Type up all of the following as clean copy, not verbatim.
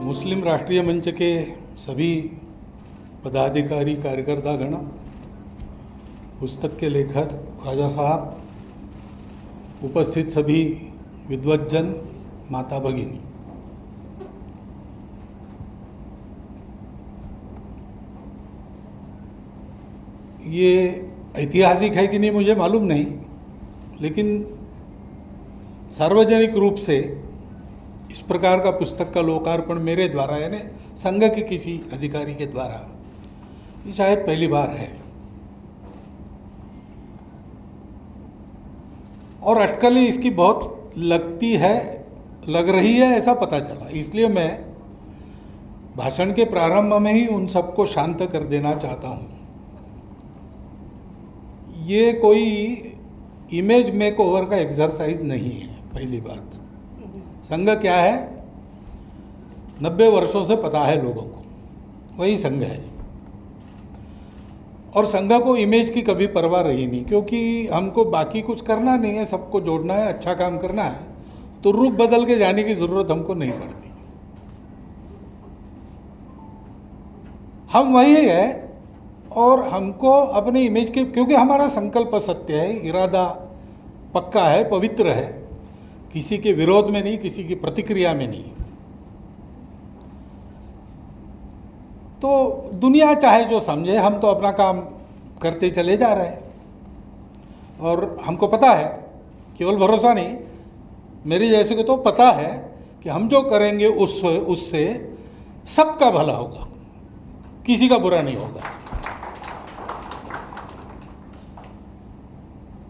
मुस्लिम राष्ट्रीय मंच के सभी पदाधिकारी कार्यकर्तागण, पुस्तक के लेखक ख्वाजा साहब, उपस्थित सभी विद्वज्जन, माता भगिनी, ये ऐतिहासिक है कि नहीं मुझे मालूम नहीं, लेकिन सार्वजनिक रूप से इस प्रकार का पुस्तक का लोकार्पण मेरे द्वारा, यानी संघ के किसी अधिकारी के द्वारा, ये शायद पहली बार है। और अटकलें इसकी बहुत लग रही है ऐसा पता चला, इसलिए मैं भाषण के प्रारंभ में ही उन सबको शांत कर देना चाहता हूँ। ये कोई इमेज मेकओवर का एक्सरसाइज नहीं है। पहली बात, संघ क्या है 90 वर्षों से पता है लोगों को, वही संघ है। और संघ को इमेज की कभी परवाह रही नहीं, क्योंकि हमको बाकी कुछ करना नहीं है, सबको जोड़ना है, अच्छा काम करना है, तो रूप बदल के जाने की जरूरत हमको नहीं पड़ती। हम वही है और हमको अपने इमेज के, क्योंकि हमारा संकल्प सत्य है, इरादा पक्का है, पवित्र है, किसी के विरोध में नहीं, किसी की प्रतिक्रिया में नहीं। तो दुनिया चाहे जो समझे, हम तो अपना काम करते चले जा रहे हैं। और हमको पता है, केवल भरोसा नहीं, मेरे जैसे को तो पता है कि हम जो करेंगे उससे सबका भला होगा, किसी का बुरा नहीं होगा।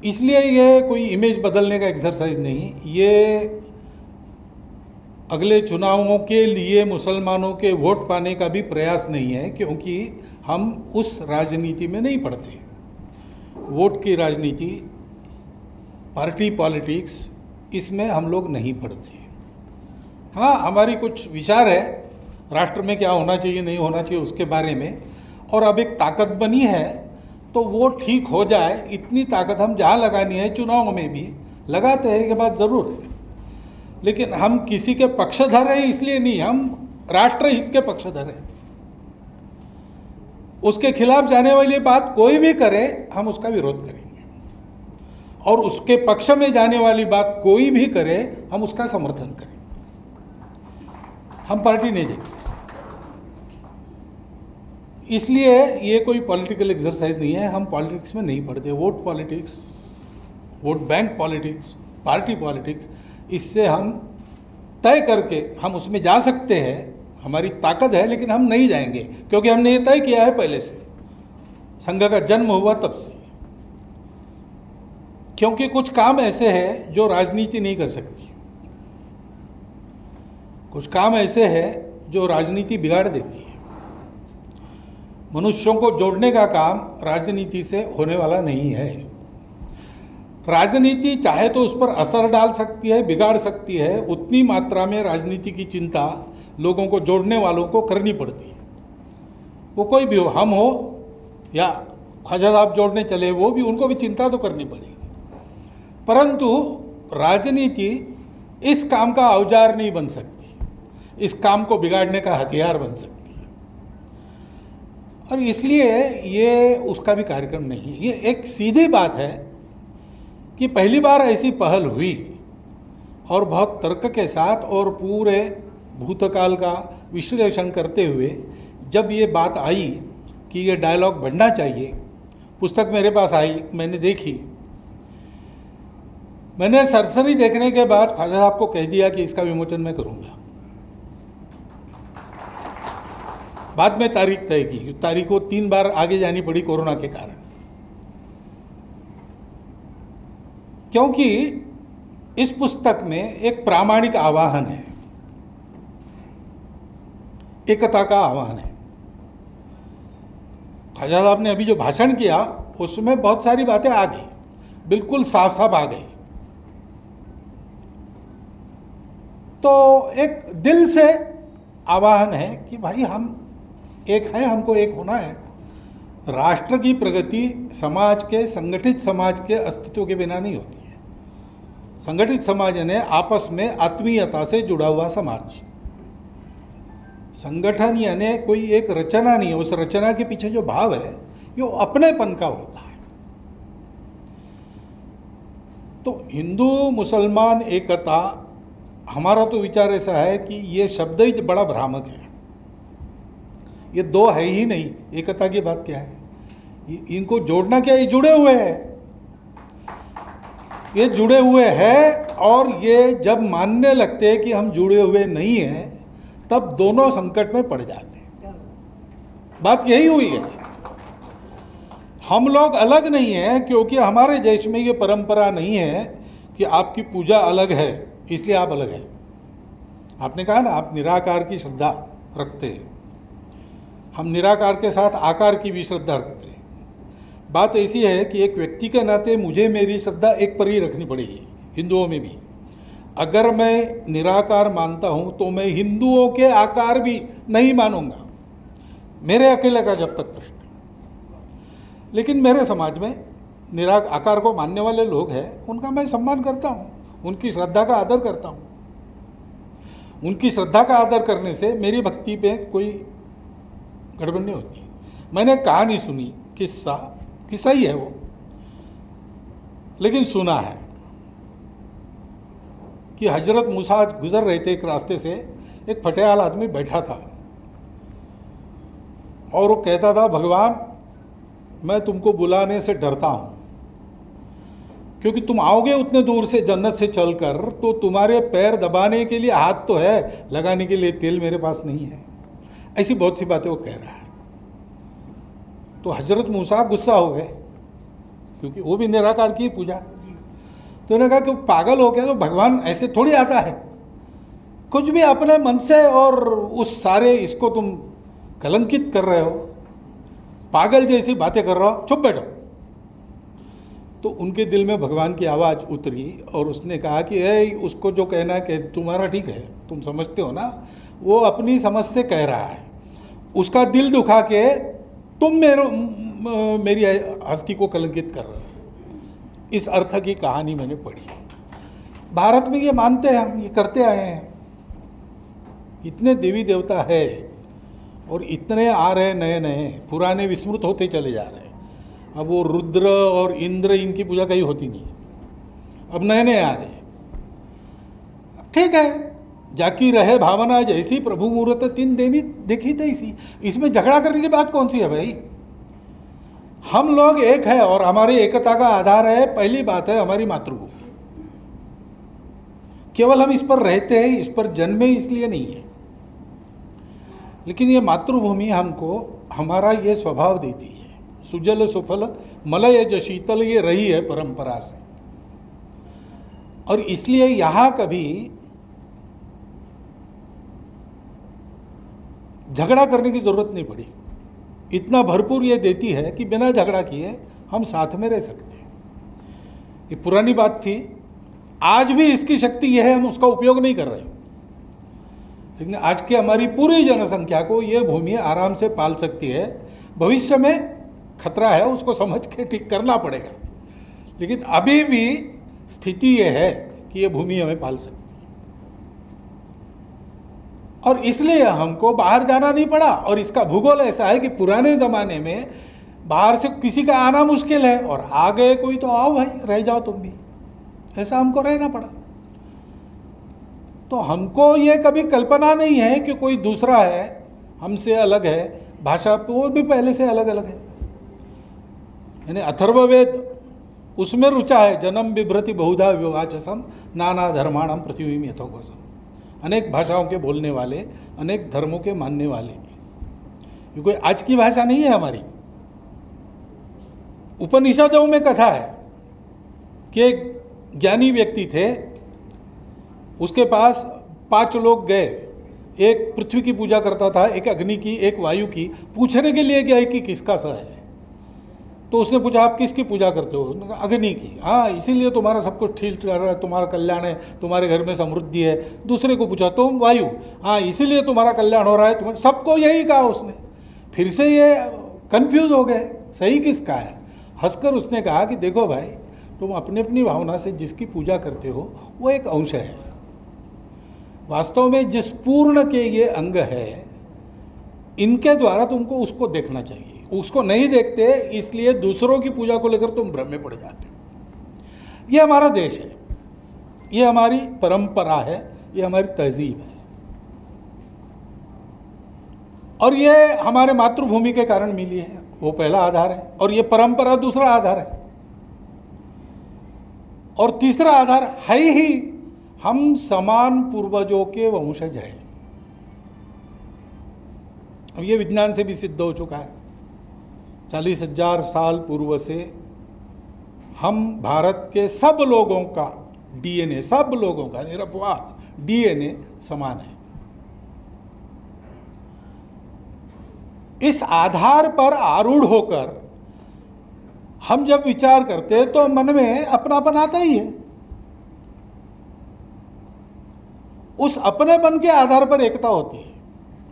इसलिए ये कोई इमेज बदलने का एक्सरसाइज नहीं, ये अगले चुनावों के लिए मुसलमानों के वोट पाने का भी प्रयास नहीं है, क्योंकि हम उस राजनीति में नहीं पड़ते। वोट की राजनीति, पार्टी पॉलिटिक्स, इसमें हम लोग नहीं पड़ते। हाँ, हमारी कुछ विचार है राष्ट्र में क्या होना चाहिए, नहीं होना चाहिए, उसके बारे में, और अब एक ताकत बनी है तो वो ठीक हो जाए, इतनी ताकत हम जहाँ लगानी है, चुनाव में भी लगाते हैं, ये बात ज़रूर है। लेकिन हम किसी के पक्षधर हैं इसलिए नहीं, हम राष्ट्रहित के पक्षधर हैं। उसके खिलाफ जाने वाली बात कोई भी करे, हम उसका विरोध करेंगे, और उसके पक्ष में जाने वाली बात कोई भी करे, हम उसका समर्थन करेंगे। हम पार्टी नहीं देखते। इसलिए ये कोई पॉलिटिकल एक्सरसाइज नहीं है, हम पॉलिटिक्स में नहीं पढ़ते। Vote politics, vote bank politics, party politics, इससे हम तय करके हम उसमें जा सकते हैं, हमारी ताकत है, लेकिन हम नहीं जाएंगे, क्योंकि हमने ये तय किया है पहले से, संघ का जन्म हुआ तब से। क्योंकि कुछ काम ऐसे हैं जो राजनीति नहीं कर सकती, कुछ काम ऐसे हैं जो राजनीति बिगाड़ देती है। मनुष्यों को जोड़ने का काम राजनीति से होने वाला नहीं है। राजनीति चाहे तो उस पर असर डाल सकती है, बिगाड़ सकती है, उतनी मात्रा में राजनीति की चिंता लोगों को जोड़ने वालों को करनी पड़ती है। वो कोई भी हो, हम हो या ख्वाजा साहब जोड़ने चले, वो भी, उनको भी चिंता तो करनी पड़ेगी। परंतु राजनीति इस काम का औजार नहीं बन सकती, इस काम को बिगाड़ने का हथियार बन सकती है। और इसलिए ये उसका भी कार्यक्रम नहीं है। ये एक सीधी बात है कि पहली बार ऐसी पहल हुई, और बहुत तर्क के साथ और पूरे भूतकाल का विश्लेषण करते हुए जब ये बात आई कि ये डायलॉग बढ़ना चाहिए, पुस्तक मेरे पास आई, मैंने देखी। मैंने सरसरी देखने के बाद ख्वाजा साहब को कह दिया कि इसका विमोचन मैं करूँगा। बाद में तारीख तय की, तारीख को 3 बार आगे जानी पड़ी कोरोना के कारण, क्योंकि इस पुस्तक में एक प्रामाणिक आह्वान है, एकता का आह्वान है। ख्वाजा साहब ने अभी जो भाषण किया उसमें बहुत सारी बातें आ गई, बिल्कुल साफ साफ आ गई। तो एक दिल से आह्वान है कि भाई हम एक है, हमको एक होना है। राष्ट्र की प्रगति समाज के, संगठित समाज के अस्तित्व के बिना नहीं होती है। संगठित समाज ने आपस में आत्मीयता से जुड़ा हुआ समाज, संगठन यानी कोई एक रचना नहीं है, उस रचना के पीछे जो भाव है ये अपनेपन का होता है। तो हिंदू मुसलमान एकता, हमारा तो विचार ऐसा है कि ये शब्द ही बड़ा भ्रामक है। ये दो है ही नहीं, एकता की बात क्या है? इनको जोड़ना क्या, ये जुड़े हुए हैं, ये जुड़े हुए हैं। और ये जब मानने लगते हैं कि हम जुड़े हुए नहीं हैं, तब दोनों संकट में पड़ जाते हैं। बात यही हुई है। हम लोग अलग नहीं हैं क्योंकि हमारे देश में ये परंपरा नहीं है कि आपकी पूजा अलग है इसलिए आप अलग हैं। आपने कहा ना, आप निराकार की श्रद्धा रखते हैं, हम निराकार के साथ आकार की भी श्रद्धा रखते हैं। बात ऐसी है कि एक व्यक्ति के नाते मुझे मेरी श्रद्धा एक पर ही रखनी पड़ेगी, हिंदुओं में भी। अगर मैं निराकार मानता हूं तो मैं हिंदुओं के आकार भी नहीं मानूंगा, मेरे अकेले का जब तक प्रश्न। लेकिन मेरे समाज में आकार को मानने वाले लोग हैं, उनका मैं सम्मान करता हूं, उनकी श्रद्धा का आदर करता हूं। उनकी श्रद्धा का आदर करने से मेरी भक्ति पे कोई गड़बड़ नहीं होती। मैंने कहानी सुनी, किस्सा ही है वो, लेकिन सुना है कि हजरत मूसा गुजर रहे थे एक रास्ते से, एक फटेहाल आदमी बैठा था और वो कहता था, भगवान मैं तुमको बुलाने से डरता हूं क्योंकि तुम आओगे उतने दूर से जन्नत से चलकर, तो तुम्हारे पैर दबाने के लिए हाथ तो है, लगाने के लिए तेल मेरे पास नहीं है। ऐसी बहुत सी बातें वो कह रहा है। तो हजरत मूसा गुस्सा हो गए क्योंकि वो भी निराकार की पूजा। तो उन्होंने कहा कि पागल हो गया, तो भगवान ऐसे थोड़ी आता है, कुछ भी अपने मन से, और उस सारे इसको तुम कलंकित कर रहे हो, पागल जैसी बातें कर रहे हो, चुप बैठो। तो उनके दिल में भगवान की आवाज़ उतरी और उसने कहा कि उसको जो कहना है कि तुम्हारा ठीक है, तुम समझते हो ना, वो अपनी समझ से कह रहा है, उसका दिल दुखा के तुम मेरी हस्ती को कलंकित कर रहे हो। इस अर्थ की कहानी मैंने पढ़ी। भारत में ये मानते हैं, हम ये करते आए हैं। इतने देवी देवता है और इतने आ रहे नए नए, पुराने विस्मृत होते चले जा रहे हैं। अब वो रुद्र और इंद्र, इनकी पूजा कहीं होती नहीं, अब नए नए आ गए। ठीक है, जाकी रहे भावना जैसी, प्रभु मुहूर्त तीन देनी देखी तैसी। इसमें झगड़ा करने की बात कौन सी है भाई? हम लोग एक है और हमारी एकता का आधार है, पहली बात है हमारी मातृभूमि। केवल हम इस पर रहते हैं, इस पर जन्मे इसलिए नहीं है, लेकिन ये मातृभूमि हमको हमारा ये स्वभाव देती है। सुजल सुफल मलय ज शीतल, ये रही है परंपरा से। और इसलिए यहां कभी झगड़ा करने की जरूरत नहीं पड़ी। इतना भरपूर ये देती है कि बिना झगड़ा किए हम साथ में रह सकते हैं। ये पुरानी बात थी, आज भी इसकी शक्ति यह है, हम उसका उपयोग नहीं कर रहे। लेकिन आज की हमारी पूरी जनसंख्या को ये भूमि आराम से पाल सकती है। भविष्य में खतरा है, उसको समझ के ठीक करना पड़ेगा, लेकिन अभी भी स्थिति यह है कि ये भूमि हमें पाल सकती है। और इसलिए हमको बाहर जाना नहीं पड़ा। और इसका भूगोल ऐसा है कि पुराने ज़माने में बाहर से किसी का आना मुश्किल है, और आ गए कोई तो आओ भाई, रह जाओ तुम भी, ऐसा हमको रहना पड़ा। तो हमको ये कभी कल्पना नहीं है कि कोई दूसरा है, हमसे अलग है। भाषा वो भी पहले से अलग अलग है। यानी अथर्ववेद उसमें रुचा है, जन्म बिभ्रति बहुधा विवाचसम नाना धर्माणम पृथ्वी यथोगसम। अनेक भाषाओं के बोलने वाले, अनेक धर्मों के मानने वाले। ये कोई आज की भाषा नहीं है हमारी। उपनिषदों में कथा है कि एक ज्ञानी व्यक्ति थे, उसके पास 5 लोग गए। एक पृथ्वी की पूजा करता था, एक अग्नि की, एक वायु की। पूछने के लिए गया कि किसका सा है। तो उसने पूछा, आप किसकी पूजा करते हो? उसने कहा अग्नि की। हाँ, इसीलिए तुम्हारा सब कुछ ठीक चल रहा है, तुम्हारा कल्याण है, तुम्हारे घर में समृद्धि है। दूसरे को पूछा, तुम वायु। हाँ, इसीलिए तुम्हारा कल्याण हो रहा है। तुम्हारे सबको यही कहा उसने। फिर से ये कंफ्यूज हो गए, सही किसका है? हंसकर उसने कहा कि देखो भाई, तुम अपनी अपनी भावना से जिसकी पूजा करते हो वो एक अंश है। वास्तव में जिस पूर्ण के ये अंग है इनके द्वारा तुमको उसको देखना चाहिए। उसको नहीं देखते, इसलिए दूसरों की पूजा को लेकर तुम भ्रम में पड़ जाते हो। ये हमारा देश है, ये हमारी परंपरा है, ये हमारी तहजीब है, और ये हमारे मातृभूमि के कारण मिली है, वो पहला आधार है। और ये परंपरा दूसरा आधार है। और तीसरा आधार है ही, हम समान पूर्वजों के वंशज हैं। अब ये विज्ञान से भी सिद्ध हो चुका है। 40,000 साल पूर्व से हम भारत के सब लोगों का डीएनए, सब लोगों का निरपवाद डीएनए समान है। इस आधार पर आरूढ़ होकर हम जब विचार करते हैं तो मन में अपनापन आता ही है। उस अपनेपन के आधार पर एकता होती है,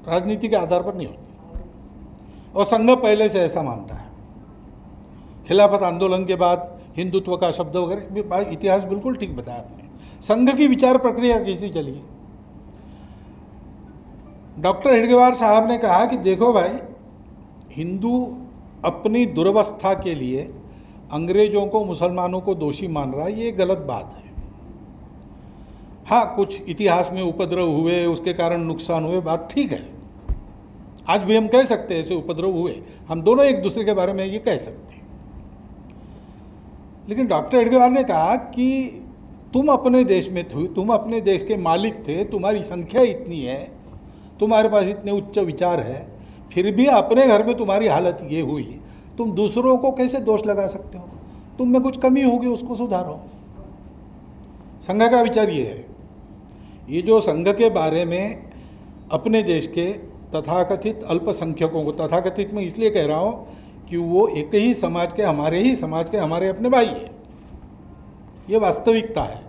राजनीति के आधार पर नहीं होती। और संघ पहले से ऐसा मानता है। खिलाफत आंदोलन के बाद हिंदुत्व का शब्द वगैरह, इतिहास बिल्कुल ठीक बताया आपने। संघ की विचार प्रक्रिया कैसी चली? डॉक्टर हेडगेवार साहब ने कहा कि देखो भाई, हिंदू अपनी दुर्वस्था के लिए अंग्रेजों को, मुसलमानों को दोषी मान रहा है, ये गलत बात है। हाँ, कुछ इतिहास में उपद्रव हुए, उसके कारण नुकसान हुए, बात ठीक है। आज भी हम कह सकते हैं ऐसे उपद्रव हुए, हम दोनों एक दूसरे के बारे में ये कह सकते हैं। लेकिन डॉक्टर हेडगेवार ने कहा कि तुम अपने देश में थे, तुम अपने देश के मालिक थे, तुम्हारी संख्या इतनी है, तुम्हारे पास इतने उच्च विचार है, फिर भी अपने घर में तुम्हारी हालत ये हुई, तुम दूसरों को कैसे दोष लगा सकते हो? तुम में कुछ कमी होगी, उसको सुधारो। संघ का विचार ये है। ये जो संघ के बारे में अपने देश के तथाकथित अल्पसंख्यकों को, तथाकथित में इसलिए कह रहा हूँ कि वो एक ही समाज के, हमारे ही समाज के, हमारे अपने भाई है, ये वास्तविकता है।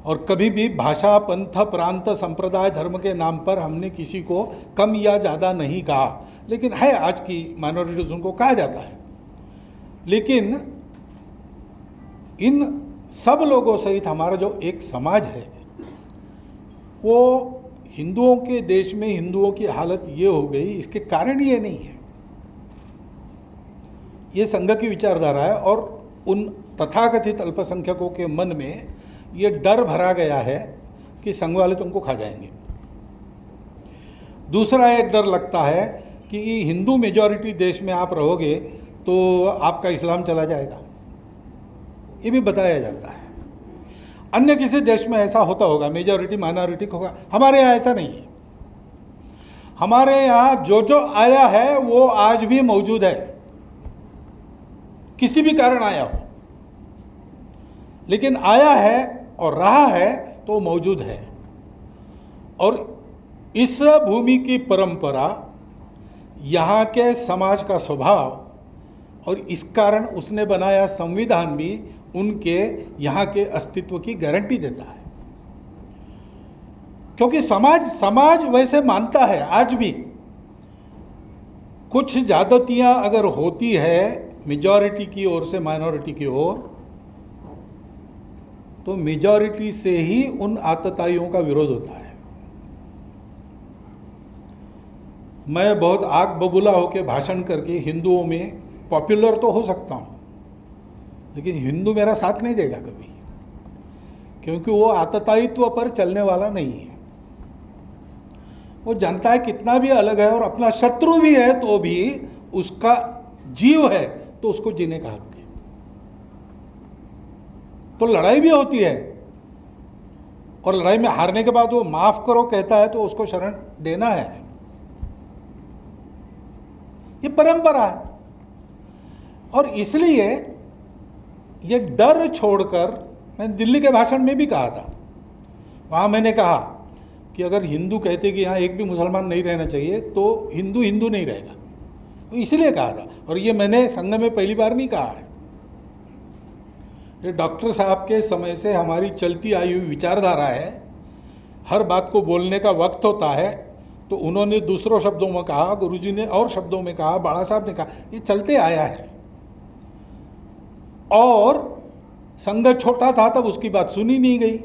और कभी भी भाषा, पंथ, प्रांत, संप्रदाय, धर्म के नाम पर हमने किसी को कम या ज़्यादा नहीं कहा, लेकिन है आज की माइनॉरिटीज, उनको कहा जाता है। लेकिन इन सब लोगों सहित हमारा जो एक समाज है, वो हिंदुओं के देश में हिंदुओं की हालत ये हो गई, इसके कारण ये नहीं है। ये संघ की विचारधारा है, और उन तथाकथित अल्पसंख्यकों के मन में ये डर भरा गया है कि संघ वाले तुमको खा जाएंगे। दूसरा एक डर लगता है कि हिंदू मेजॉरिटी देश में आप रहोगे तो आपका इस्लाम चला जाएगा, ये भी बताया जाता है। अन्य किसी देश में ऐसा होता होगा, मेजॉरिटी माइनॉरिटी होगा, हमारे यहाँ ऐसा नहीं है। हमारे यहाँ जो जो आया है वो आज भी मौजूद है, किसी भी कारण आया हो, लेकिन आया है और रहा है तो मौजूद है। और इस भूमि की परंपरा, यहाँ के समाज का स्वभाव और इस कारण उसने बनाया संविधान भी उनके यहाँ के अस्तित्व की गारंटी देता है। क्योंकि समाज वैसे मानता है आज भी। कुछ ज्यादतियां अगर होती है मेजॉरिटी की ओर से माइनॉरिटी की ओर, तो मेजॉरिटी से ही उन आतताइयों का विरोध होता है। मैं बहुत आग बबूला होकर भाषण करके हिंदुओं में पॉपुलर तो हो सकता हूं, लेकिन हिंदू मेरा साथ नहीं देगा कभी, क्योंकि वो आततायित्व पर चलने वाला नहीं है। वो जानता है कितना भी अलग है और अपना शत्रु भी है तो भी उसका जीव है तो उसको जीने का हक है। तो लड़ाई भी होती है, और लड़ाई में हारने के बाद वो माफ करो कहता है तो उसको शरण देना है। ये परंपरा है। और इसलिए ये डर छोड़कर, मैंने दिल्ली के भाषण में भी कहा था, वहां मैंने कहा कि अगर हिंदू कहते कि यहाँ एक भी मुसलमान नहीं रहना चाहिए तो हिंदू हिंदू नहीं रहेगा, तो इसलिए कहा था। और ये मैंने संघ में पहली बार नहीं कहा है, ये डॉक्टर साहब के समय से हमारी चलती आई हुई विचारधारा है। हर बात को बोलने का वक्त होता है तो उन्होंने दूसरों शब्दों में कहा, गुरुजी ने और शब्दों में कहा, बाड़ा साहब ने कहा, ये चलते आया है। और संघ छोटा था तब उसकी बात सुनी नहीं गई।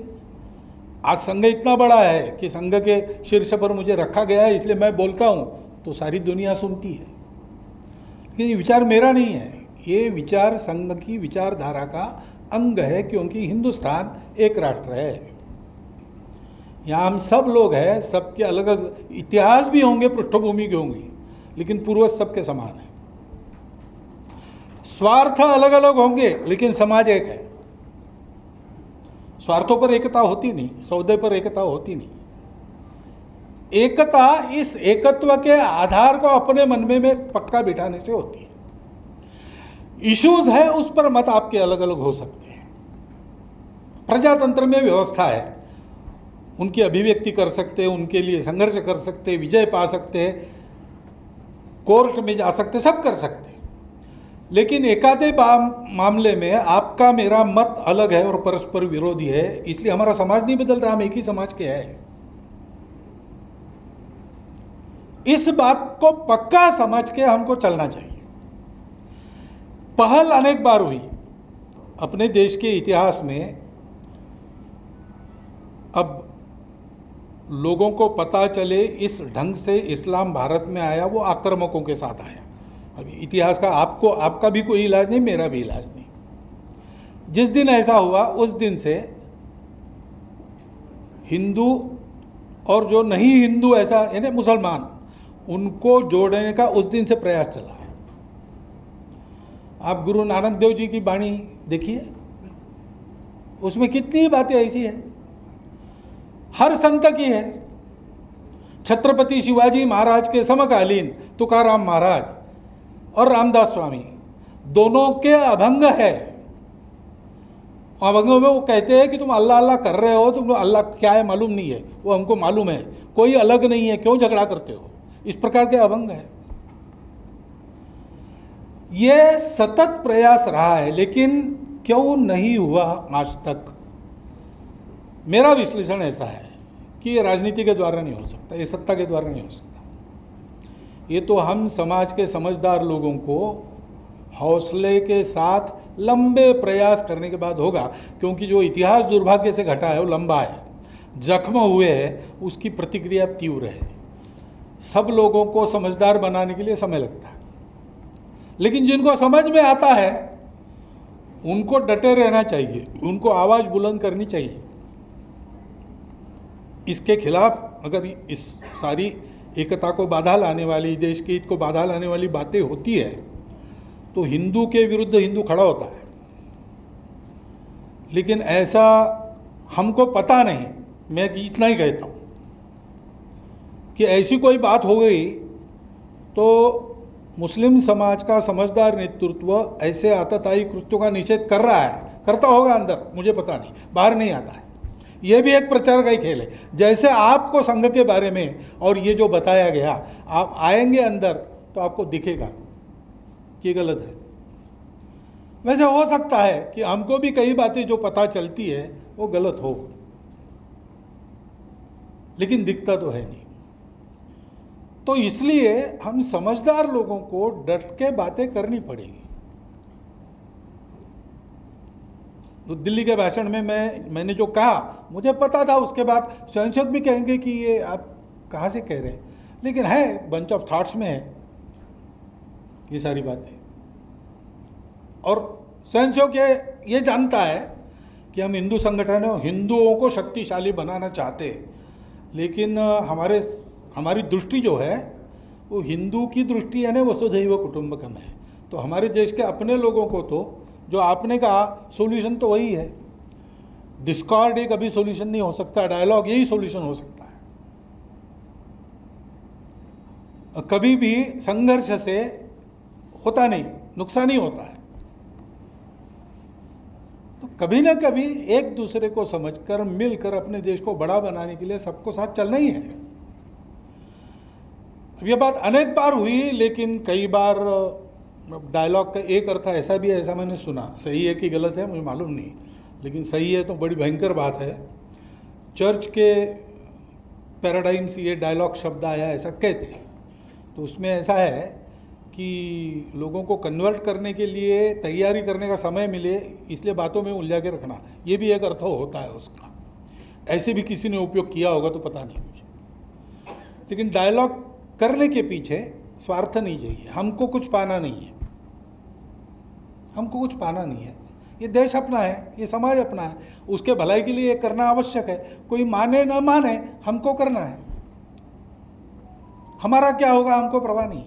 आज संघ इतना बड़ा है कि संघ के शीर्ष पर मुझे रखा गया है, इसलिए मैं बोलता हूँ तो सारी दुनिया सुनती है। लेकिन ये विचार मेरा नहीं है, ये विचार संघ की विचारधारा का अंग है, क्योंकि हिंदुस्तान एक राष्ट्र है। यहाँ हम सब लोग हैं, सबके अलग अलग इतिहास भी होंगे, पृष्ठभूमि के होंगी, लेकिन पूर्वज सबके समान है। स्वार्थ अलग अलग होंगे, लेकिन समाज एक है। स्वार्थों पर एकता होती नहीं, सौदे पर एकता होती नहीं। एकता इस एकत्व के आधार को अपने मन में पक्का बिठाने से होती है। इश्यूज है, उस पर मत आपके अलग अलग हो सकते हैं। प्रजातंत्र में व्यवस्था है, उनकी अभिव्यक्ति कर सकते हैं, उनके लिए संघर्ष कर सकते हैं, विजय पा सकते हैं, कोर्ट में जा सकते, सब कर सकते हैं। लेकिन एकाधे मामले में आपका मेरा मत अलग है और परस्पर विरोधी है, इसलिए हमारा समाज नहीं बदल रहा, हम एक ही समाज के हैं। इस बात को पक्का समझ के हमको चलना चाहिए। पहल अनेक बार हुई अपने देश के इतिहास में। अब लोगों को पता चले इस ढंग से इस्लाम भारत में आया, वो आक्रामकों के साथ आया। अभी इतिहास का आपका भी कोई इलाज नहीं, मेरा भी इलाज नहीं। जिस दिन ऐसा हुआ उस दिन से हिंदू और जो नहीं हिंदू, ऐसा यानी मुसलमान, उनको जोड़ने का उस दिन से प्रयास चला है। आप गुरु नानक देव जी की वाणी देखिए, उसमें कितनी बातें ऐसी हैं, हर संत की है। छत्रपति शिवाजी महाराज के समकालीन तुकाराम महाराज और रामदास स्वामी दोनों के अभंग है। अभंगों में वो कहते हैं कि तुम अल्लाह अल्लाह कर रहे हो, तुमको अल्लाह क्या है मालूम नहीं है, वो हमको मालूम है, कोई अलग नहीं है, क्यों झगड़ा करते हो। इस प्रकार के अभंग है। ये सतत प्रयास रहा है, लेकिन क्यों नहीं हुआ आज तक। मेरा विश्लेषण ऐसा है कि ये राजनीति के द्वारा नहीं हो सकता, ये सत्ता के द्वारा नहीं हो सकता। ये तो हम समाज के समझदार लोगों को हौसले के साथ लंबे प्रयास करने के बाद होगा, क्योंकि जो इतिहास दुर्भाग्य से घटा है वो लंबा है, जख्म हुए हैं, उसकी प्रतिक्रिया तीव्र है। सब लोगों को समझदार बनाने के लिए समय लगता है, लेकिन जिनको समझ में आता है उनको डटे रहना चाहिए, उनको आवाज़ बुलंद करनी चाहिए। इसके खिलाफ अगर इस सारी एकता को बाधा लाने वाली, देश के हित को बाधा लाने वाली बातें होती है, तो हिंदू के विरुद्ध हिंदू खड़ा होता है। लेकिन ऐसा हमको पता नहीं, मैं इतना ही कहता हूँ कि ऐसी कोई बात हो गई तो मुस्लिम समाज का समझदार नेतृत्व ऐसे आतताई कृत्यों का निषेध कर रहा है, करता होगा अंदर, मुझे पता नहीं, बाहर नहीं आता है। यह भी एक प्रचार का ही खेल है। जैसे आपको संघ के बारे में और ये जो बताया गया, आप आएंगे अंदर तो आपको दिखेगा कि गलत है। वैसे हो सकता है कि हमको भी कई बातें जो पता चलती है वो गलत हो, लेकिन दिखता तो है नहीं। तो इसलिए हम समझदार लोगों को डट के बातें करनी पड़ेगी। तो दिल्ली के भाषण में मैंने जो कहा, मुझे पता था, उसके बाद स्वयंसेवक भी कहेंगे कि ये आप कहाँ से कह रहे हैं, लेकिन है बंच ऑफ थॉट्स में है ये सारी बातें। और स्वयंसेवक ये जानता है कि हम हिंदू संगठन है, हिंदुओं को शक्तिशाली बनाना चाहते हैं, लेकिन हमारी दृष्टि जो है वो हिंदू की दृष्टि है ना, वसुधैव कुटुंबकम है। तो हमारे देश के अपने लोगों को तो जो आपने कहा सॉल्यूशन तो वही है। डिस्कॉर्ड एक अभी सॉल्यूशन नहीं हो सकता, डायलॉग यही सॉल्यूशन हो सकता है। कभी भी संघर्ष से होता नहीं, नुकसान ही होता है। तो कभी ना कभी एक दूसरे को समझकर मिलकर अपने देश को बड़ा बनाने के लिए सबको साथ चलना ही है। अब ये बात अनेक बार हुई, लेकिन कई बार डायलॉग का एक अर्थ ऐसा भी है, ऐसा मैंने सुना, सही है कि गलत है मुझे मालूम नहीं, लेकिन सही है तो बड़ी भयंकर बात है। चर्च के पैराडाइम से ये डायलॉग शब्द आया, ऐसा कहते हैं। तो उसमें ऐसा है कि लोगों को कन्वर्ट करने के लिए तैयारी करने का समय मिले, इसलिए बातों में उलझा के रखना, ये भी एक अर्थ होता है उसका। ऐसे भी किसी ने उपयोग किया होगा तो पता नहीं मुझे, लेकिन डायलॉग करने के पीछे स्वार्थ नहीं चाहिए, हमको कुछ पाना नहीं है, हमको कुछ पाना नहीं है। ये देश अपना है, ये समाज अपना है, उसके भलाई के लिए ये करना आवश्यक है। कोई माने ना माने, हमको करना है। हमारा क्या होगा हमको परवाह नहीं,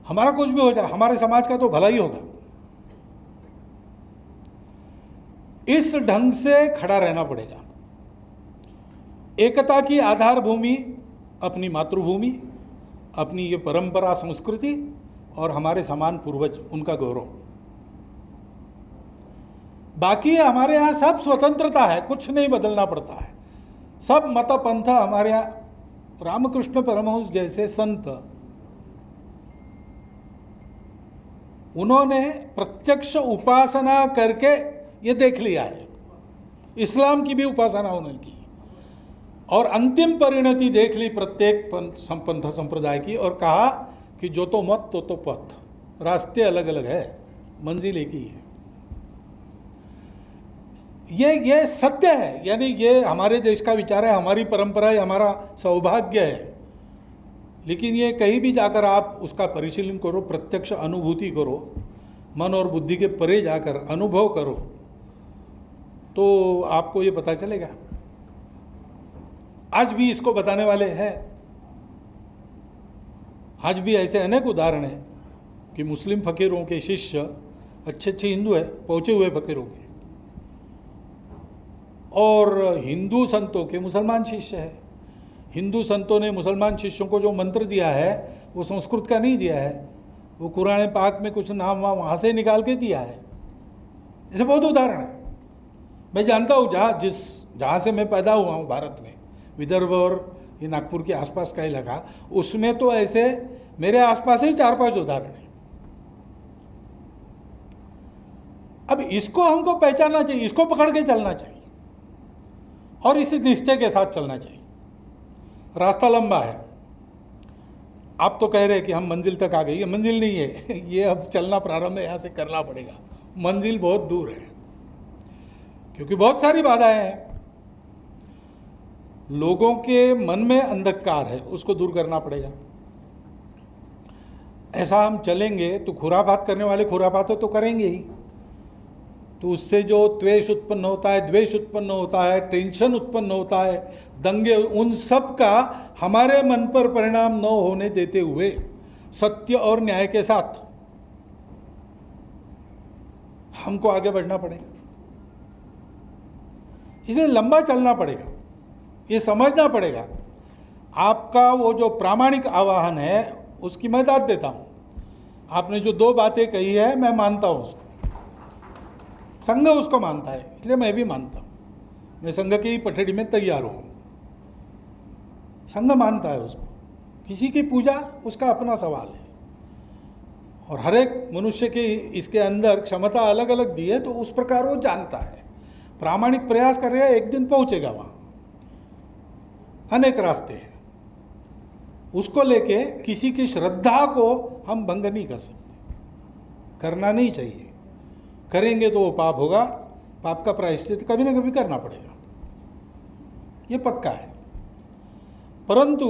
हमारा कुछ भी हो जाए, हमारे समाज का तो भला ही होगा। इस ढंग से खड़ा रहना पड़ेगा। एकता की आधार भूमि अपनी मातृभूमि, अपनी ये परंपरा संस्कृति और हमारे समान पूर्वज, उनका गौरव। बाकी हमारे यहाँ सब स्वतंत्रता है, कुछ नहीं बदलना पड़ता है। सब मत पंथ हमारे यहाँ, रामकृष्ण परमहंस जैसे संत, उन्होंने प्रत्यक्ष उपासना करके ये देख लिया है। इस्लाम की भी उपासना उन्होंने की और अंतिम परिणति देख ली प्रत्येक पंथ संप्रदाय की, और कहा कि जो तो मत तो पथ, रास्ते अलग अलग है, मंजिल एक ही है। ये सत्य है, यानी ये हमारे देश का विचार है, हमारी परंपरा है, हमारा सौभाग्य है। लेकिन ये कहीं भी जाकर आप उसका परिशीलन करो, प्रत्यक्ष अनुभूति करो, मन और बुद्धि के परे जाकर अनुभव करो, तो आपको ये पता चलेगा। आज भी इसको बताने वाले हैं, आज भी ऐसे अनेक उदाहरण हैं कि मुस्लिम फकीरों के शिष्य अच्छे अच्छे हिंदू हैं, पहुंचे हुए फकीरों के, और हिंदू संतों के मुसलमान शिष्य हैं। हिंदू संतों ने मुसलमान शिष्यों को जो मंत्र दिया है वो संस्कृत का नहीं दिया है, वो कुरान पाक में कुछ नाम वहाँ से निकाल के दिया है। ऐसे बहुत उदाहरण है। मैं जानता हूँ जहाँ से मैं पैदा हुआ हूँ भारत में, विदर्भ और ये नागपुर के आसपास का इलाका, उसमें तो ऐसे मेरे आसपास ही 4-5 उदाहरण हैं। अब इसको हमको पहचानना चाहिए, इसको पकड़ के चलना चाहिए और इसी निश्चय के साथ चलना चाहिए। रास्ता लंबा है। आप तो कह रहे हैं कि हम मंजिल तक आ गए, ये मंजिल नहीं है, ये अब चलना प्रारंभ है, यहाँ से करना पड़ेगा। मंजिल बहुत दूर है, क्योंकि बहुत सारी बाधाएं हैं। लोगों के मन में अंधकार है, उसको दूर करना पड़ेगा। ऐसा हम चलेंगे तो खुरापात करने वाले खुरापात तो करेंगे ही, तो उससे जो त्वेष उत्पन्न होता है, द्वेष उत्पन्न होता है, टेंशन उत्पन्न होता है, दंगे, उन सब का हमारे मन पर परिणाम न होने देते हुए सत्य और न्याय के साथ हमको आगे बढ़ना पड़ेगा। इसलिए लंबा चलना पड़ेगा, ये समझना पड़ेगा। आपका वो जो प्रामाणिक आह्वान है उसकी मैं दाद देता हूँ। आपने जो 2 बातें कही है मैं मानता हूँ उसको, संघ उसको मानता है, इसलिए मैं भी मानता हूँ। मैं संघ की पठड़ी में तैयार हूँ। संघ मानता है उसको, किसी की पूजा उसका अपना सवाल है, और हर एक मनुष्य की इसके अंदर क्षमता अलग अलग दी है, तो उस प्रकार वो जानता है, प्रामाणिक प्रयास कर रहा है, एक दिन पहुंचेगा वहाँ। अनेक रास्ते हैं, उसको लेके किसी की श्रद्धा को हम भंग नहीं कर सकते, करना नहीं चाहिए। करेंगे तो वो पाप होगा, पाप का प्रायश्चित कभी ना कभी करना पड़ेगा, ये पक्का है। परंतु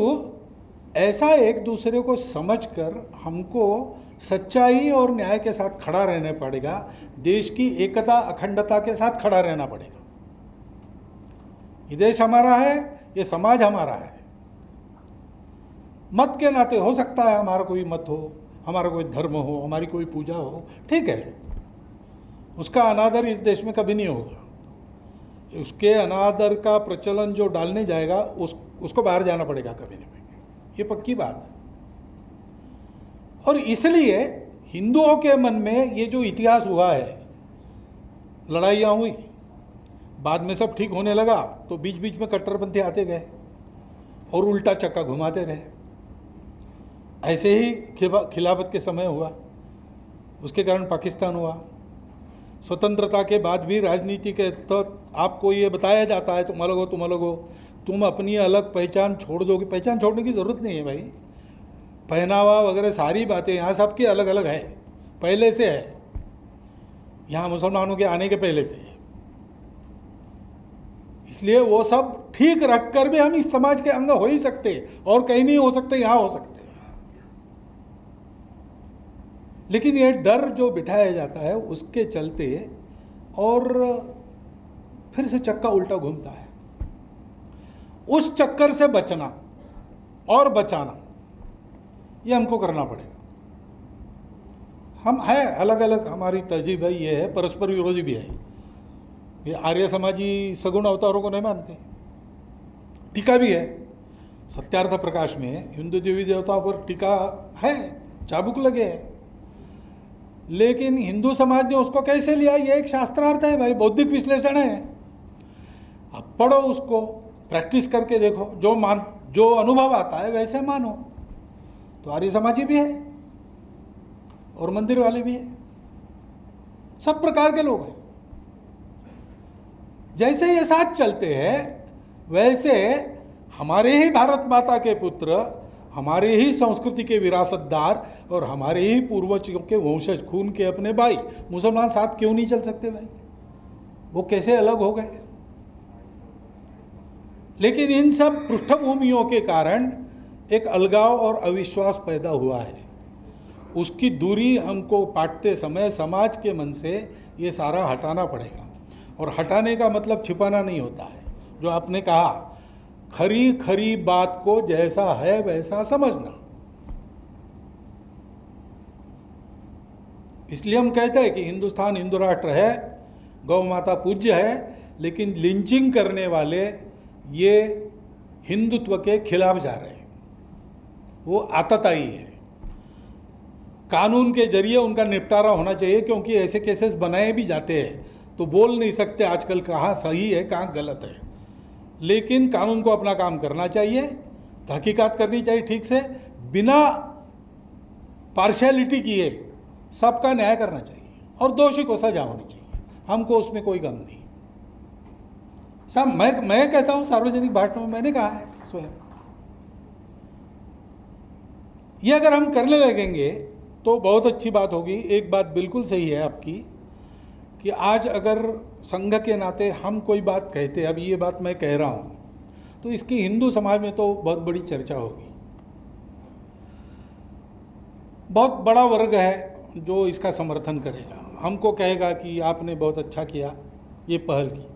ऐसा एक दूसरे को समझकर हमको सच्चाई और न्याय के साथ खड़ा रहना पड़ेगा, देश की एकता अखंडता के साथ खड़ा रहना पड़ेगा। ये देश हमारा है, ये समाज हमारा है। मत के नाते हो सकता है हमारा कोई मत हो, हमारा कोई धर्म हो, हमारी कोई पूजा हो, ठीक है, उसका अनादर इस देश में कभी नहीं होगा। उसके अनादर का प्रचलन जो डालने जाएगा उसको बाहर जाना पड़ेगा कभी नहीं, ये पक्की बात है। और इसलिए हिंदुओं के मन में ये जो इतिहास हुआ है, लड़ाइयाँ हुई, बाद में सब ठीक होने लगा, तो बीच बीच में कट्टरपंथी आते गए और उल्टा चक्का घुमाते रहे। ऐसे ही खिलाफत के समय हुआ, उसके कारण पाकिस्तान हुआ। स्वतंत्रता के बाद भी राजनीति के तहत आपको ये बताया जाता है तुम अलग हो, तुम अलग हो, तुम अपनी अलग पहचान छोड़ दोगे। पहचान छोड़ने की ज़रूरत नहीं है भाई, पहनावा वगैरह सारी बातें यहाँ सबकी अलग अलग है, पहले से है, यहाँ मुसलमानों के आने के पहले से है। इसलिए वो सब ठीक रखकर भी हम इस समाज के अंग हो ही सकते, और कहीं नहीं हो सकते, यहां हो सकते। लेकिन ये डर जो बिठाया जाता है उसके चलते और फिर से चक्का उल्टा घूमता है। उस चक्कर से बचना और बचाना ये हमको करना पड़ेगा। हम है अलग अलग, हमारी तरजीह भाई ये है, परस्पर विरोधी भी है। ये आर्य समाजी सगुण अवतारों को नहीं मानते, टीका भी है। सत्यार्थ प्रकाश में हिंदू देवी देवताओं पर टीका है, चाबुक लगे है। लेकिन हिंदू समाज ने उसको कैसे लिया, ये एक शास्त्रार्थ है भाई, बौद्धिक विश्लेषण है। अब पढ़ो उसको, प्रैक्टिस करके देखो, जो अनुभव आता है वैसे मानो। तो आर्य समाजी भी है और मंदिर वाले भी है, सब प्रकार के लोग हैं। जैसे ये साथ चलते हैं वैसे हमारे ही भारत माता के पुत्र, हमारे ही संस्कृति के विरासतदार और हमारे ही पूर्वजों के वंशज, खून के अपने भाई मुसलमान साथ क्यों नहीं चल सकते भाई? वो कैसे अलग हो गए? लेकिन इन सब पृष्ठभूमियों के कारण एक अलगाव और अविश्वास पैदा हुआ है। उसकी दूरी हमको पाटते समय समाज के मन से ये सारा हटाना पड़ेगा। और हटाने का मतलब छिपाना नहीं होता है। जो आपने कहा, खरी खरी बात को जैसा है वैसा समझना। इसलिए हम कहते हैं कि हिंदुस्तान हिंदू राष्ट्र है, गौ माता पूज्य है, लेकिन लिंचिंग करने वाले ये हिंदुत्व के खिलाफ जा रहे हैं। वो आतताई है। कानून के जरिए उनका निपटारा होना चाहिए, क्योंकि ऐसे केसेस बनाए भी जाते हैं तो बोल नहीं सकते आजकल कहाँ सही है कहाँ गलत है। लेकिन कानून को अपना काम करना चाहिए, तहकीकात करनी चाहिए ठीक से, बिना पार्शियलिटी किए सबका न्याय करना चाहिए और दोषी को सजा होनी चाहिए। हमको उसमें कोई गम नहीं। सब मैं कहता हूँ, सार्वजनिक भाषणों में मैंने कहा है स्वयं। ये अगर हम करने लगेंगे तो बहुत अच्छी बात होगी। एक बात बिल्कुल सही है आपकी कि आज अगर संघ के नाते हम कोई बात कहते, अब ये बात मैं कह रहा हूँ, तो इसकी हिंदू समाज में तो बहुत बड़ी चर्चा होगी। बहुत बड़ा वर्ग है जो इसका समर्थन करेगा, हमको कहेगा कि आपने बहुत अच्छा किया, ये पहल की।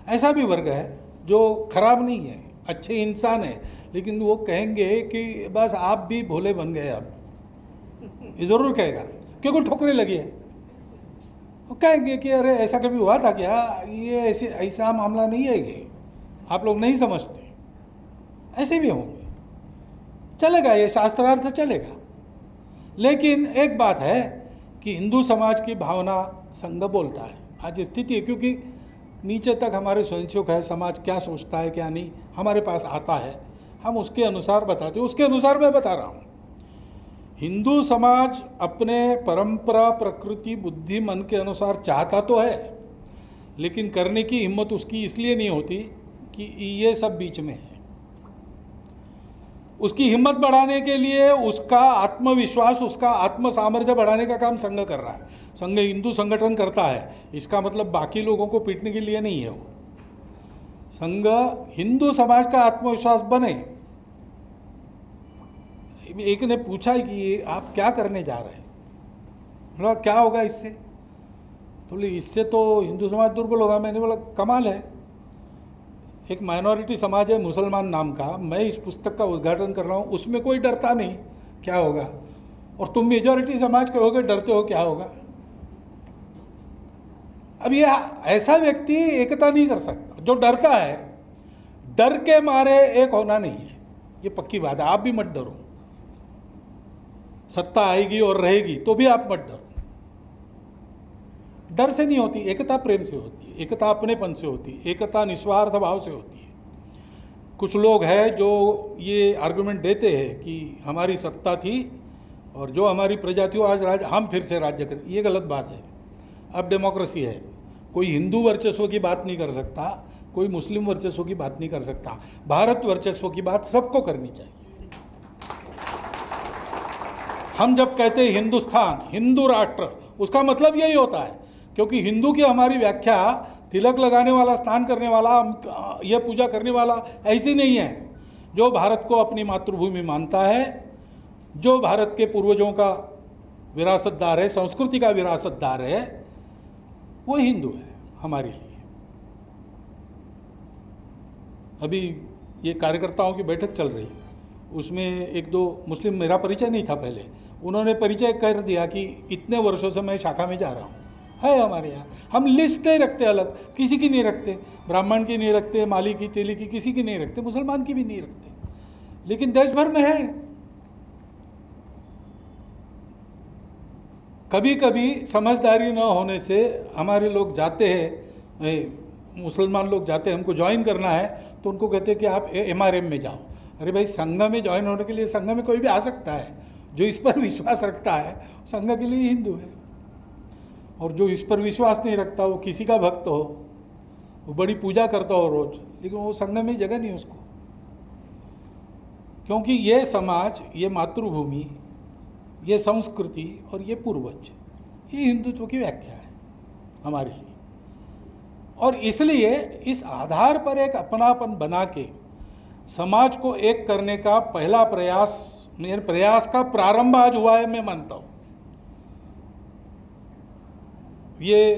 ऐसा भी वर्ग है जो खराब नहीं है, अच्छे इंसान है, लेकिन वो कहेंगे कि बस आप भी भोले बन गए। अब ये ज़रूर कहेगा, क्योंकि ठोकरे लगी है। वो कहेंगे कि अरे ऐसा कभी हुआ था क्या, ये ऐसा मामला नहीं है, ये आप लोग नहीं समझते। ऐसे भी होंगे, चलेगा, ये शास्त्रार्थ चलेगा। लेकिन एक बात है कि हिंदू समाज की भावना संघ बोलता है। आज स्थिति है, क्योंकि नीचे तक हमारे स्वयंसेवक है, समाज क्या सोचता है क्या नहीं हमारे पास आता है, हम उसके अनुसार बताते हैं। उसके अनुसार मैं बता रहा हूँ, हिंदू समाज अपने परंपरा, प्रकृति, बुद्धि, मन के अनुसार चाहता तो है, लेकिन करने की हिम्मत उसकी इसलिए नहीं होती कि ये सब बीच में है। उसकी हिम्मत बढ़ाने के लिए उसका आत्मविश्वास, उसका आत्म सामर्थ्य बढ़ाने का काम संघ कर रहा है। संघ हिंदू संगठन करता है, इसका मतलब बाकी लोगों को पीटने के लिए नहीं है। वो संघ हिंदू समाज का आत्मविश्वास बने। एक ने पूछा कि आप क्या करने जा रहे हैं, बोला क्या होगा इससे, तो बोले इससे तो हिंदू समाज दुर्बल होगा। मैंने बोला कमाल है, एक माइनॉरिटी समाज है मुसलमान नाम का, मैं इस पुस्तक का उद्घाटन कर रहा हूँ, उसमें कोई डरता नहीं, क्या होगा, और तुम मेजॉरिटी समाज के होगे डरते हो, क्या होगा। अब ये ऐसा व्यक्ति एकता नहीं कर सकता। जो डरता है, डर के मारे एक होना नहीं है, ये पक्की बात है। आप भी मत डरो, सत्ता आएगी और रहेगी तो भी आप मत डरो। डर से नहीं होती एकता, प्रेम से होती है, एकता अपनेपन से होती है, एकता निस्वार्थ भाव से होती है। कुछ लोग हैं जो ये आर्गुमेंट देते हैं कि हमारी सत्ता थी और जो हमारी प्रजा थी आज हम फिर से राज्य करें, ये गलत बात है। अब डेमोक्रेसी है, कोई हिंदू वर्चस्व की बात नहीं कर सकता, कोई मुस्लिम वर्चस्व की बात नहीं कर सकता। भारत वर्चस्व की बात सबको करनी चाहिए। हम जब कहते हैं हिंदुस्तान, हिंदू राष्ट्र, उसका मतलब यही होता है, क्योंकि हिंदू की हमारी व्याख्या तिलक लगाने वाला, स्नान करने वाला, यह पूजा करने वाला ऐसी नहीं है। जो भारत को अपनी मातृभूमि मानता है, जो भारत के पूर्वजों का विरासतदार है, संस्कृति का विरासतदार है, वो हिंदू है हमारे लिए। अभी ये कार्यकर्ताओं की बैठक चल रही, उसमें एक दो मुस्लिम, मेरा परिचय नहीं था पहले, उन्होंने परिचय कर दिया कि इतने वर्षों से मैं शाखा में जा रहा हूँ। है हमारे यहाँ, हम लिस्ट नहीं रखते, अलग किसी की नहीं रखते, ब्राह्मण की नहीं रखते, माली की, तेली की, किसी की नहीं रखते, मुसलमान की भी नहीं रखते, लेकिन देश भर में है। कभी कभी समझदारी न होने से हमारे लोग जाते हैं, मुसलमान लोग जाते हैं, हमको ज्वाइन करना है तो उनको कहते हैं कि आप MRM में जाओ। अरे भाई, संघ में ज्वाइन होने के लिए संघ में कोई भी आ सकता है। जो इस पर विश्वास रखता है संघ के लिए हिंदू है, और जो इस पर विश्वास नहीं रखता वो किसी का भक्त हो, वो बड़ी पूजा करता हो रोज, लेकिन वो संघ में जगह नहीं उसको। क्योंकि ये समाज, ये मातृभूमि, ये संस्कृति और ये पूर्वज, ये हिंदुत्व की व्याख्या है हमारे लिए। और इसलिए इस आधार पर एक अपनापन बना के समाज को एक करने का पहला प्रयास, मेरे प्रयास का प्रारंभ आज हुआ है, मैं मानता हूँ। ये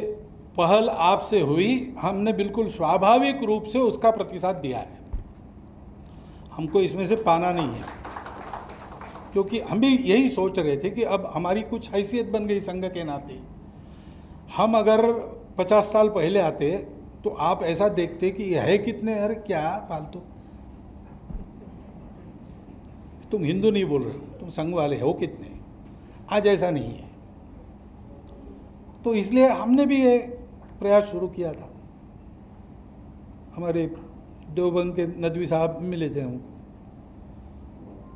पहल आपसे हुई, हमने बिल्कुल स्वाभाविक रूप से उसका प्रतिसाद दिया है, हमको इसमें से पाना नहीं है, क्योंकि हम भी यही सोच रहे थे कि अब हमारी कुछ हैसियत बन गई संघ के नाते। हम अगर 50 साल पहले आते तो आप ऐसा देखते कि यह है कितने, अरे क्या फालतू, तुम हिंदू नहीं बोल रहे हो, तुम संघ वाले हो कितने। आज ऐसा नहीं है, तो इसलिए हमने भी ये प्रयास शुरू किया था। हमारे देवबंद के नदवी साहब मिले थे हमको,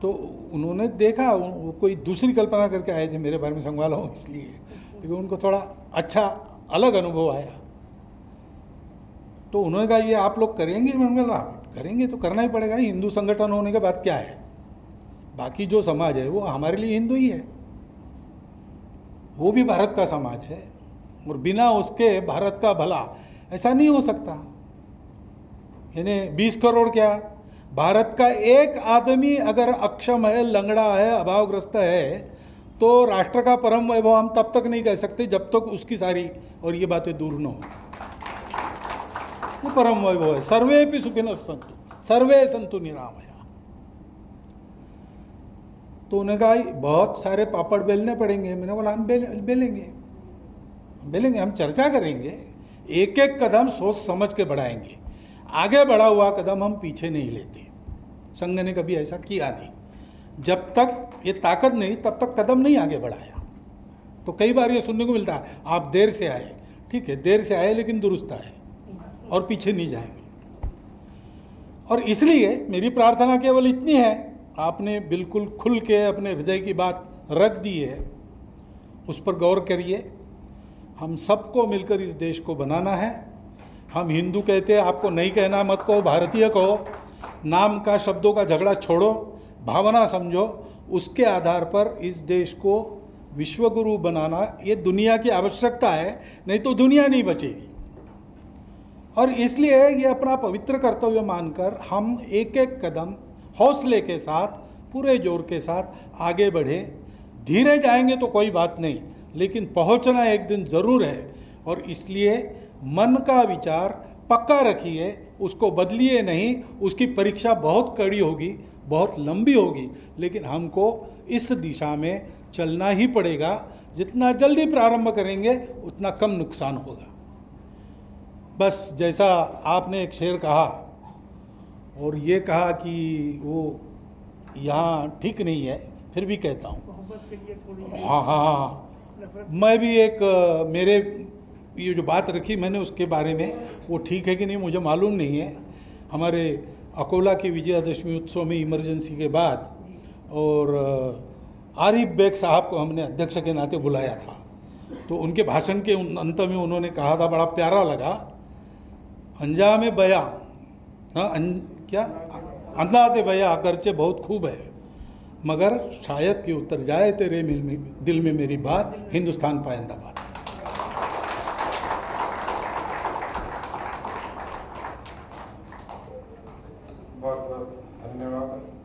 तो उन्होंने देखा, वो कोई दूसरी कल्पना करके आए थे मेरे बारे में, संघ वाला हूँ इसलिए, लेकिन उनको थोड़ा अच्छा अलग अनुभव आया। तो उन्होंने कहा ये आप लोग करेंगे? मैंने बोला करेंगे, तो करना ही पड़ेगा, हिंदू संगठन होने के बाद क्या है, बाकी जो समाज है वो हमारे लिए हिंदू ही है, वो भी भारत का समाज है, और बिना उसके भारत का भला ऐसा नहीं हो सकता। यानी 20 करोड़ क्या, भारत का एक आदमी अगर अक्षम है, लंगड़ा है, अभावग्रस्त है, तो राष्ट्र का परम वैभव हम तब तक नहीं कह सकते जब तक उसकी सारी और ये बातें दूर न हो। वो परम वैभव है, सर्वेपि सुखिनः सन्तु, सर्वे सन्तु निरामया। तो उन्होंने कहा बहुत सारे पापड़ बेलने पड़ेंगे। मैंने बोला हम बेलेंगे, हम चर्चा करेंगे, एक एक कदम सोच समझ के बढ़ाएंगे, आगे बढ़ा हुआ कदम हम पीछे नहीं लेते। संघ ने कभी ऐसा किया नहीं, जब तक ये ताकत नहीं तब तक कदम नहीं आगे बढ़ाया। तो कई बार ये सुनने को मिलता है आप देर से आए, ठीक है देर से आए लेकिन दुरुस्त आए और पीछे नहीं जाएंगे। और इसलिए मेरी प्रार्थना केवल इतनी है, आपने बिल्कुल खुल के अपने हृदय की बात रख दी है, उस पर गौर करिए। हम सबको मिलकर इस देश को बनाना है। हम हिंदू कहते हैं, आपको नहीं कहना मत कहो, भारतीय कहो, नाम का शब्दों का झगड़ा छोड़ो, भावना समझो। उसके आधार पर इस देश को विश्वगुरु बनाना ये दुनिया की आवश्यकता है, नहीं तो दुनिया नहीं बचेगी। और इसलिए ये अपना पवित्र कर्तव्य मानकर हम एक एक कदम हौसले के साथ, पूरे जोर के साथ आगे बढ़े। धीरे जाएंगे तो कोई बात नहीं, लेकिन पहुंचना एक दिन ज़रूर है। और इसलिए मन का विचार पक्का रखिए, उसको बदलिए नहीं। उसकी परीक्षा बहुत कड़ी होगी, बहुत लंबी होगी, लेकिन हमको इस दिशा में चलना ही पड़ेगा। जितना जल्दी प्रारंभ करेंगे उतना कम नुकसान होगा। बस जैसा आपने एक शेर कहा और ये कहा कि वो यहाँ ठीक नहीं है, फिर भी कहता हूँ, हाँ, मैं भी एक मेरे ये जो बात रखी मैंने उसके बारे में, वो ठीक है कि नहीं मुझे मालूम नहीं है। हमारे अकोला की विजयादशमी उत्सव में इमरजेंसी के बाद और आरिफ बेग साहब को हमने अध्यक्ष के नाते बुलाया था, तो उनके भाषण के अंत में उन्होंने कहा था, बड़ा प्यारा लगा, अंजाम बया, हाँ क्या अंदाज़ बया अगरचे बहुत खूब है, मगर शायद कि उतर जाए तेरे दिल में मेरी बात, हिंदुस्तान पाइंदाबाद। बहुत बहुत धन्यवाद।